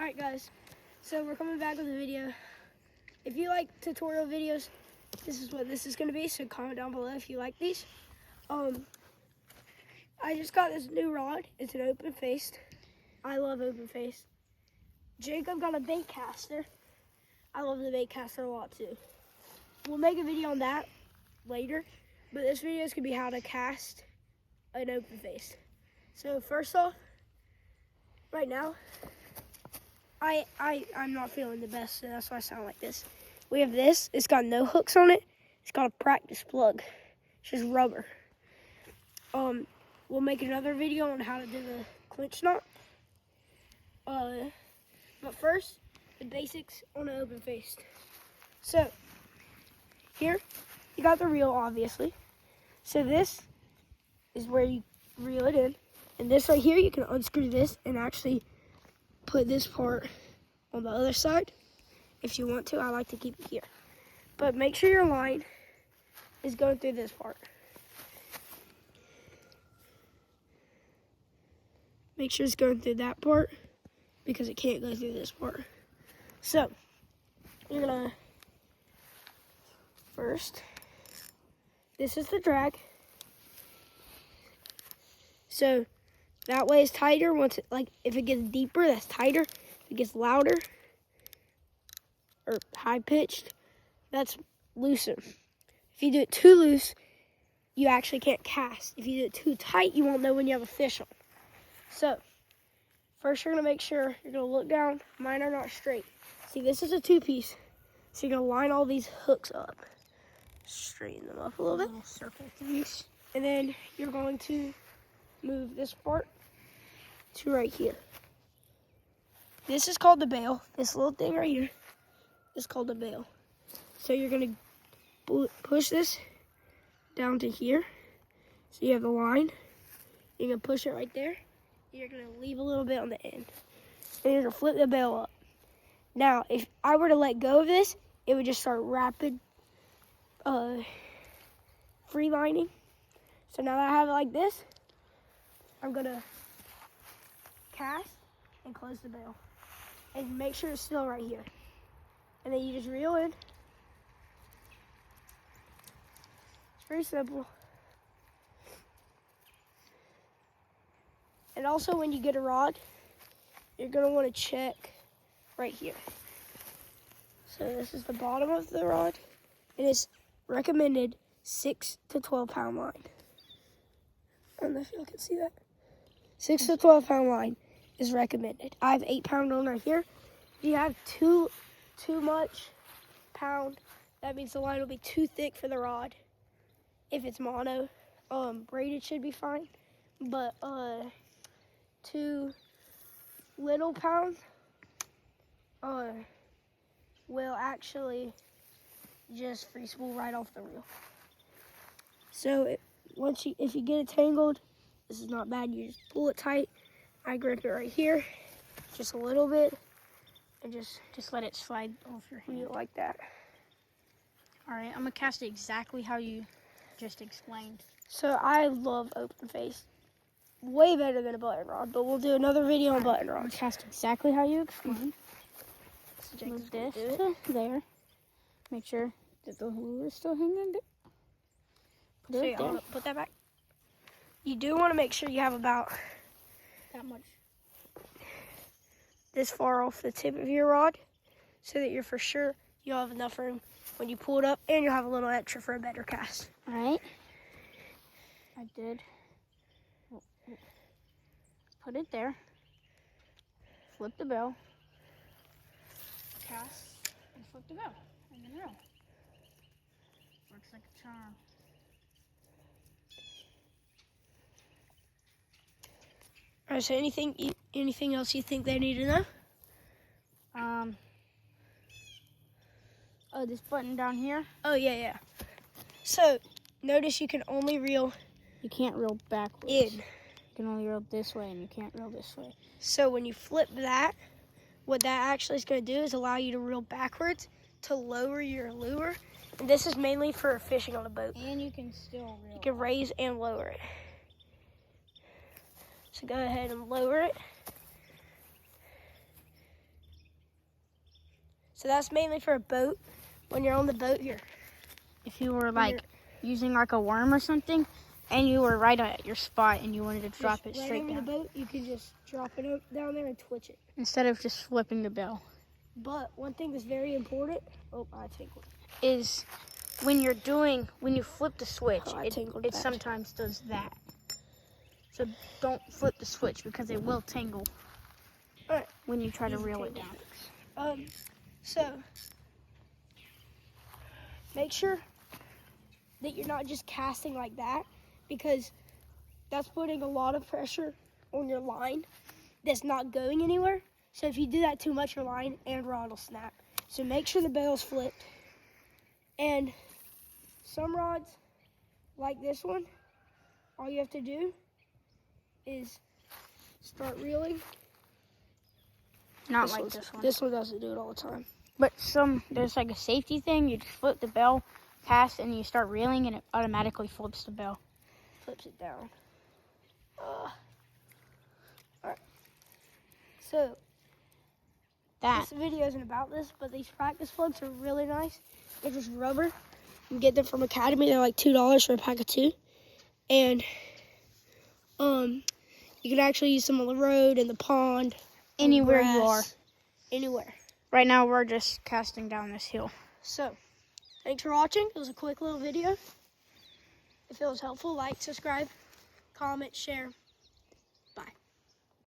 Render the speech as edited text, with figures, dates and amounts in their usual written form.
Alright guys, so we're coming back with a video. If you like tutorial videos, this is what this is going to be, so comment down below if you like these. I just got this new rod. It's an open-faced. I love open-faced. Jacob got a bait caster. I love the bait caster a lot too. We'll make a video on that later, but this video is going to be how to cast an open-faced. So first off, right now, I'm not feeling the best, so that's why I sound like this. We have this. It's got no hooks on it. It's got a practice plug. It's just rubber. We'll make another video on how to do the clinch knot. But first, the basics on an open faced. So, here, you got the reel, obviously. So this is where you reel it in. And this right here, you can unscrew this and actually put this part on the other side if you want to. I like to keep it here. But make sure your line is going through this part. Make sure it's going through that part because it can't go through this part. So, you're gonna, first, this is the drag. So, that way is tighter. Once it, like, if it gets deeper, that's tighter. If it gets louder or high pitched, that's looser. If you do it too loose, you actually can't cast. If you do it too tight, you won't know when you have a fish on. So, first you're gonna make sure you're gonna look down. Mine are not straight. See, this is a two-piece. So you're gonna line all these hooks up. Straighten them up a little bit. Circle things. And then you're going to move this part to right here. This is called the bail. This little thing right here is called the bail. So you're gonna push this down to here. So you have the line. You're gonna push it right there. You're gonna leave a little bit on the end. And you're gonna flip the bail up. Now, if I were to let go of this, it would just start rapid free lining. So now that I have it like this, I'm gonna cast and close the bail. And make sure it's still right here. And then you just reel in. It's very simple. And also when you get a rod, you're gonna wanna check right here. So this is the bottom of the rod. It is recommended 6 to 12 pound line. I don't know if y'all can see that. 6 to 12 pound line is recommended. I have 8 pound on right here. If you have too much pound, that means the line will be too thick for the rod. If it's mono, braided should be fine. But too little pound will actually just free spool right off the reel. So if you get it tangled, this is not bad. You just pull it tight. I grip it right here, just a little bit, and just let it slide off your hand like that. All right, I'm gonna cast it exactly how you just explained. So I love open face, way better than a button rod. But we'll do another video on button I'm rods. gonna cast exactly how you explained. So Move this to there. Make sure that the lure is still hanging. Put it there. Put that back. You do want to make sure you have about That much. this far off the tip of your rod, so that you're for sure you'll have enough room when you pull it up, and you'll have a little extra for a better cast. All right. I did. Put it there. Flip the bell. Cast and flip the bell. And then reel. Works like a charm. All right. So anything else you think they need to know? Oh, this button down here. Oh yeah. So notice you can only reel You can't reel backwards. in. You can only reel this way, and you can't reel this way. So when you flip that, what that actually is going to do is allow you to reel backwards to lower your lure. And this is mainly for fishing on a boat. And you can still reel. You can raise and lower it. So go ahead and lower it. So that's mainly for a boat. When you're on the boat here. If you were like using like a worm or something, and you were right at your spot and you wanted to drop it right straight over down, the boat, you can just drop it down there and twitch it. instead of just flipping the bell. But one thing that's very important. Oh, I tinkled. Is when you flip the switch, tingled it bad. sometimes does that. So don't flip the switch because it will tingle Alright. when you try to Easy reel it tingle down. So make sure that you're not just casting like that, because that's putting a lot of pressure on your line that's not going anywhere. So if you do that too much, your line and rod will snap. So make sure the bell's flipped. And some rods, like this one, all you have to do is start reeling. Not like this one. This one doesn't do it all the time. But there's like a safety thing. You just flip the bell, cast, and you start reeling, and it automatically flips the bell. Flips it down. Alright. So, this video isn't about this, but these practice plugs are really nice. They're just rubber. You can get them from Academy. They're like $2 for a pack of 2. And you can actually use them on the road, in the pond, Anywhere you are. Anywhere. Right now, we're just casting down this hill. So, thanks for watching. It was a quick little video. If it was helpful, like, subscribe, comment, share.